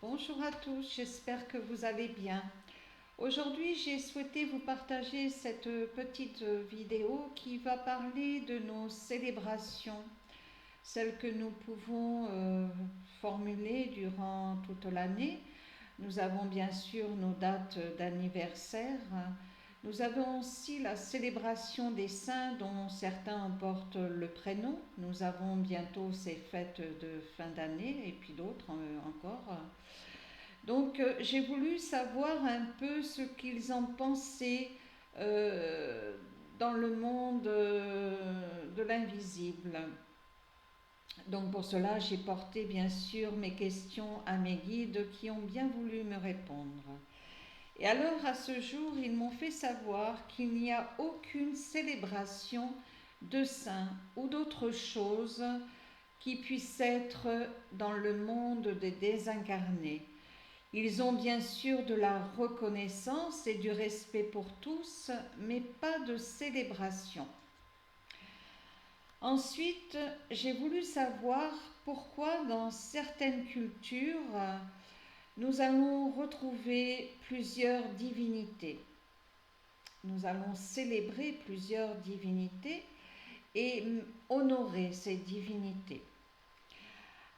Bonjour à tous, j'espère que vous allez bien. Aujourd'hui, j'ai souhaité vous partager cette petite vidéo qui va parler de nos célébrations, celles que nous pouvons formuler durant toute l'année. Nous avons bien sûr nos dates d'anniversaire. Nous avons aussi la célébration des saints dont certains en portent le prénom. Nous avons bientôt ces fêtes de fin d'année et puis d'autres encore. Donc j'ai voulu savoir un peu ce qu'ils en pensaient euh, dans le monde de l'invisible. Donc pour cela, j'ai porté bien sûr mes questions à mes guides qui ont bien voulu me répondre. Et alors à ce jour, ils m'ont fait savoir qu'il n'y a aucune célébration de saints ou d'autre chose qui puisse être dans le monde des désincarnés. Ils ont bien sûr de la reconnaissance et du respect pour tous, mais pas de célébration. Ensuite, j'ai voulu savoir pourquoi dans certaines cultures, nous allons retrouver plusieurs divinités. Nous allons célébrer plusieurs divinités et honorer ces divinités.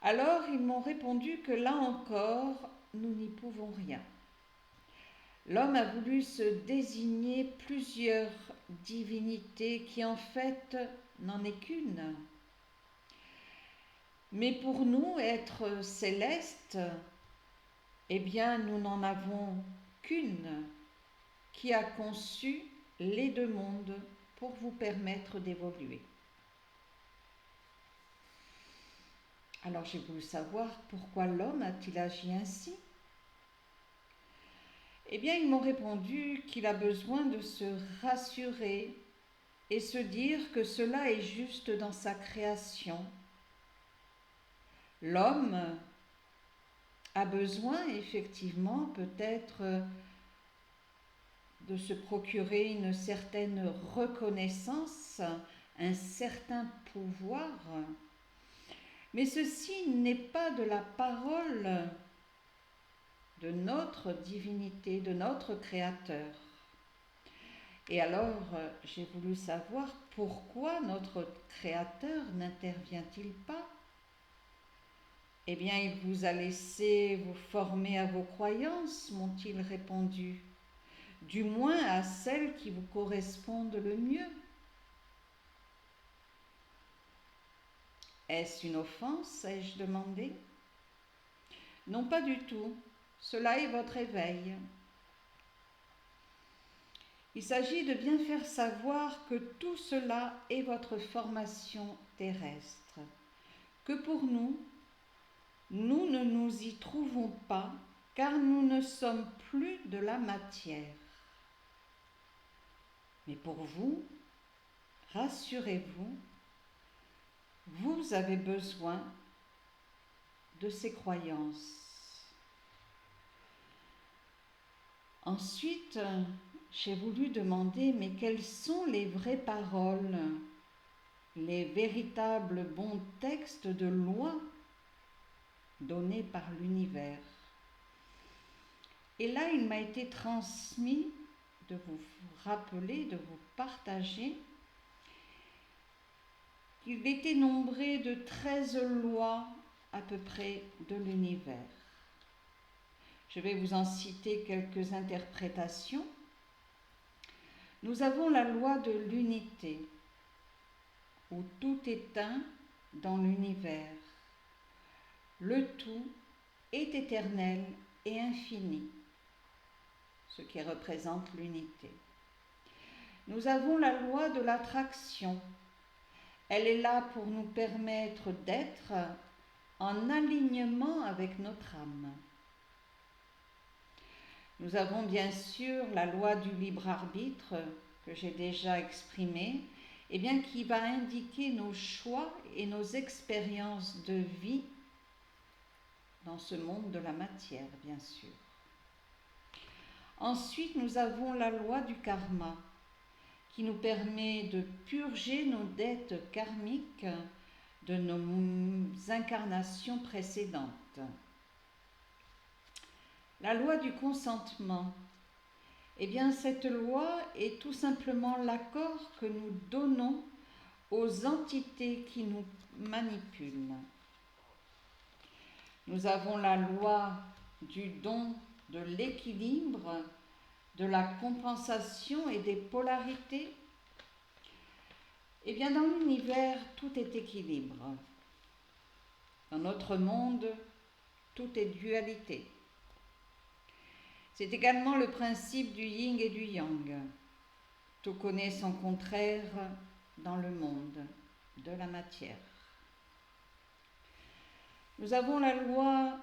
Alors, ils m'ont répondu que là encore, nous n'y pouvons rien. L'homme a voulu se désigner plusieurs divinités qui en fait n'en est qu'une. Mais pour nous, être célestes, eh bien nous n'en avons qu'une qui a conçu les deux mondes pour vous permettre d'évoluer. Alors j'ai voulu savoir pourquoi l'homme a-t-il agi ainsi. Eh bien, ils m'ont répondu qu'il a besoin de se rassurer et se dire que cela est juste dans sa création. L'homme a besoin effectivement peut-être de se procurer une certaine reconnaissance, un certain pouvoir, mais ceci n'est pas de la parole de notre divinité, de notre Créateur. Et alors, j'ai voulu savoir pourquoi notre Créateur n'intervient-il pas? Eh bien, il vous a laissé vous former à vos croyances, m'ont-ils répondu, du moins à celles qui vous correspondent le mieux. Est-ce une offense, ai-je demandé? Non, pas du tout. Cela est votre éveil. Il s'agit de bien faire savoir que tout cela est votre formation terrestre, que pour nous, nous ne nous y trouvons pas car nous ne sommes plus de la matière. Mais pour vous, rassurez-vous, vous avez besoin de ces croyances. Ensuite, j'ai voulu demander, mais quelles sont les vraies paroles, les véritables bons textes de loi donnés par l'univers? Et là, il m'a été transmis de vous rappeler, de vous partager qu'il était nombré de 13 lois à peu près de l'univers. Je vais vous en citer quelques interprétations. Nous avons la loi de l'unité, où tout est un dans l'univers. Le tout est éternel et infini, ce qui représente l'unité. Nous avons la loi de l'attraction. Elle est là pour nous permettre d'être en alignement avec notre âme. Nous avons bien sûr la loi du libre arbitre que j'ai déjà exprimée, et bien qui va indiquer nos choix et nos expériences de vie dans ce monde de la matière, bien sûr. Ensuite, nous avons la loi du karma qui nous permet de purger nos dettes karmiques de nos incarnations précédentes. La loi du consentement. Eh bien, cette loi est tout simplement l'accord que nous donnons aux entités qui nous manipulent. Nous avons la loi du don, de l'équilibre, de la compensation et des polarités. Eh bien, dans l'univers, tout est équilibre. Dans notre monde, tout est dualité. C'est également le principe du yin et du yang. Tout connaît son contraire dans le monde de la matière. Nous avons la loi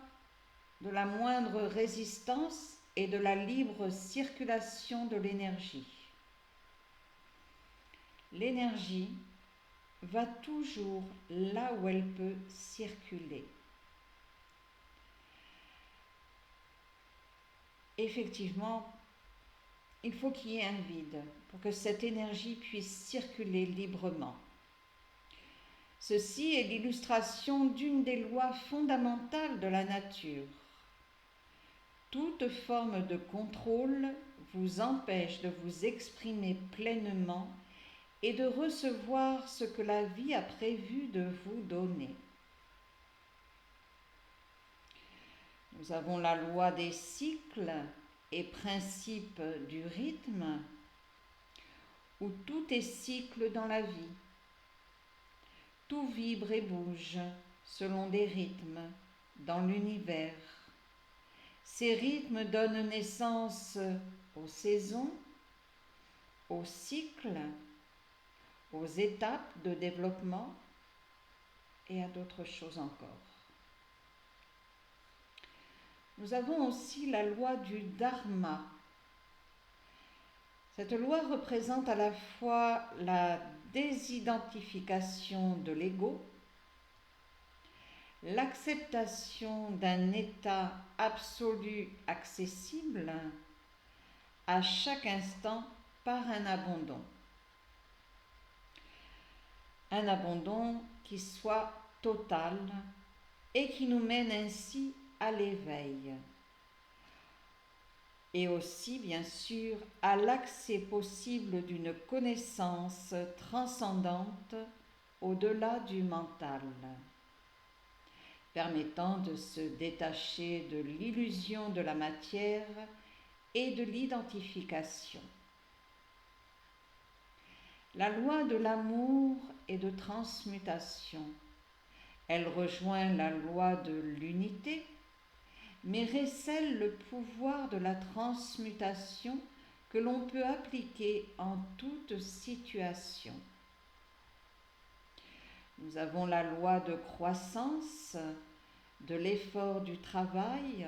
de la moindre résistance et de la libre circulation de l'énergie. L'énergie va toujours là où elle peut circuler. Effectivement, il faut qu'il y ait un vide pour que cette énergie puisse circuler librement. Ceci est l'illustration d'une des lois fondamentales de la nature. Toute forme de contrôle vous empêche de vous exprimer pleinement et de recevoir ce que la vie a prévu de vous donner. Nous avons la loi des cycles et principe du rythme, où tout est cycle dans la vie. Tout vibre et bouge selon des rythmes dans l'univers. Ces rythmes donnent naissance aux saisons, aux cycles, aux étapes de développement et à d'autres choses encore. Nous avons aussi la loi du dharma. Cette loi représente à la fois la désidentification de l'ego, l'acceptation d'un état absolu accessible à chaque instant par un abandon. Un abandon qui soit total et qui nous mène ainsi à l'éveil. Et aussi, bien sûr, à l'accès possible d'une connaissance transcendante au-delà du mental, permettant de se détacher de l'illusion de la matière et de l'identification. La loi de l'amour et de transmutation. Elle rejoint la loi de l'unité, mais récèle le pouvoir de la transmutation que l'on peut appliquer en toute situation. Nous avons la loi de croissance, de l'effort du travail,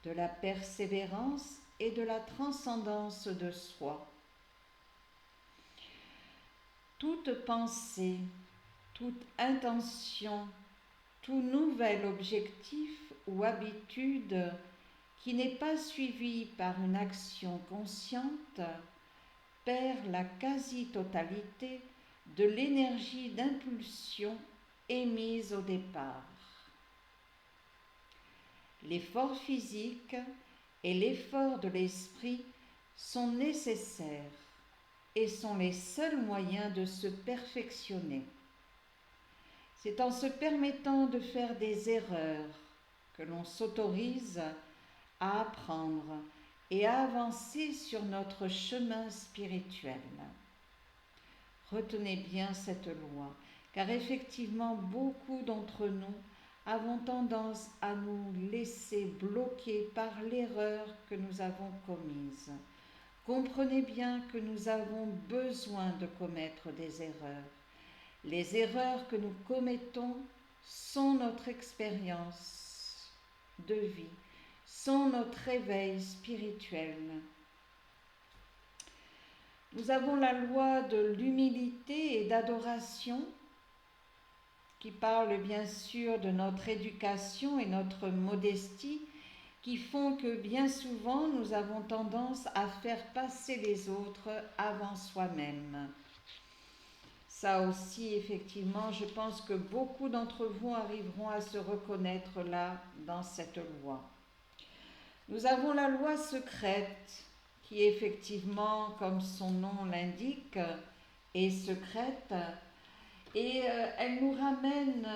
de la persévérance et de la transcendance de soi. Toute pensée, toute intention, tout nouvel objectif ou habitude qui n'est pas suivi par une action consciente perd la quasi-totalité de l'énergie d'impulsion émise au départ. L'effort physique et l'effort de l'esprit sont nécessaires et sont les seuls moyens de se perfectionner. C'est en se permettant de faire des erreurs que l'on s'autorise à apprendre et à avancer sur notre chemin spirituel. Retenez bien cette loi, car effectivement beaucoup d'entre nous avons tendance à nous laisser bloquer par l'erreur que nous avons commise. Comprenez bien que nous avons besoin de commettre des erreurs. Les erreurs que nous commettons sont notre expérience de vie, sont notre réveil spirituel. Nous avons la loi de l'humilité et d'adoration qui parle bien sûr de notre éducation et notre modestie qui font que bien souvent nous avons tendance à faire passer les autres avant soi-même. Ça aussi, effectivement, je pense que beaucoup d'entre vous arriveront à se reconnaître là dans cette loi. Nous avons la loi secrète qui effectivement, comme son nom l'indique, est secrète et elle nous ramène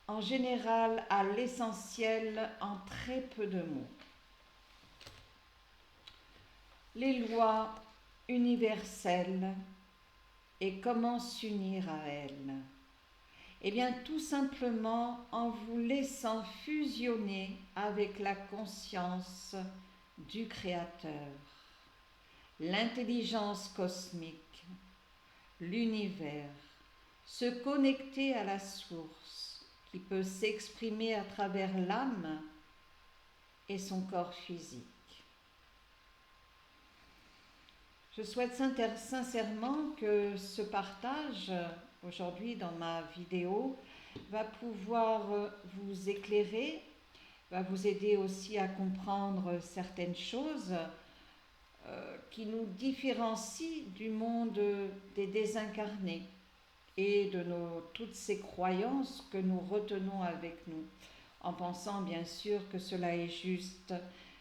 en général à l'essentiel en très peu de mots. Les lois universelles et comment s'unir à elles. Eh bien, tout simplement en vous laissant fusionner avec la conscience du Créateur, l'intelligence cosmique, l'univers, se connecter à la source qui peut s'exprimer à travers l'âme et son corps physique. Je souhaite sincèrement que ce partage aujourd'hui dans ma vidéo va pouvoir vous éclairer, va vous aider aussi à comprendre certaines choses qui nous différencient du monde des désincarnés et de toutes ces croyances que nous retenons avec nous, en pensant bien sûr que cela est juste,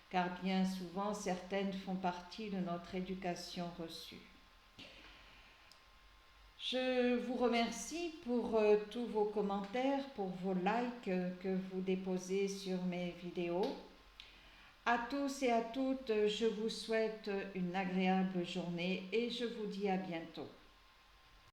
car bien souvent certaines font partie de notre éducation reçue. Je vous remercie pour tous vos commentaires, pour vos likes que vous déposez sur mes vidéos. À tous et à toutes, je vous souhaite une agréable journée et je vous dis à bientôt.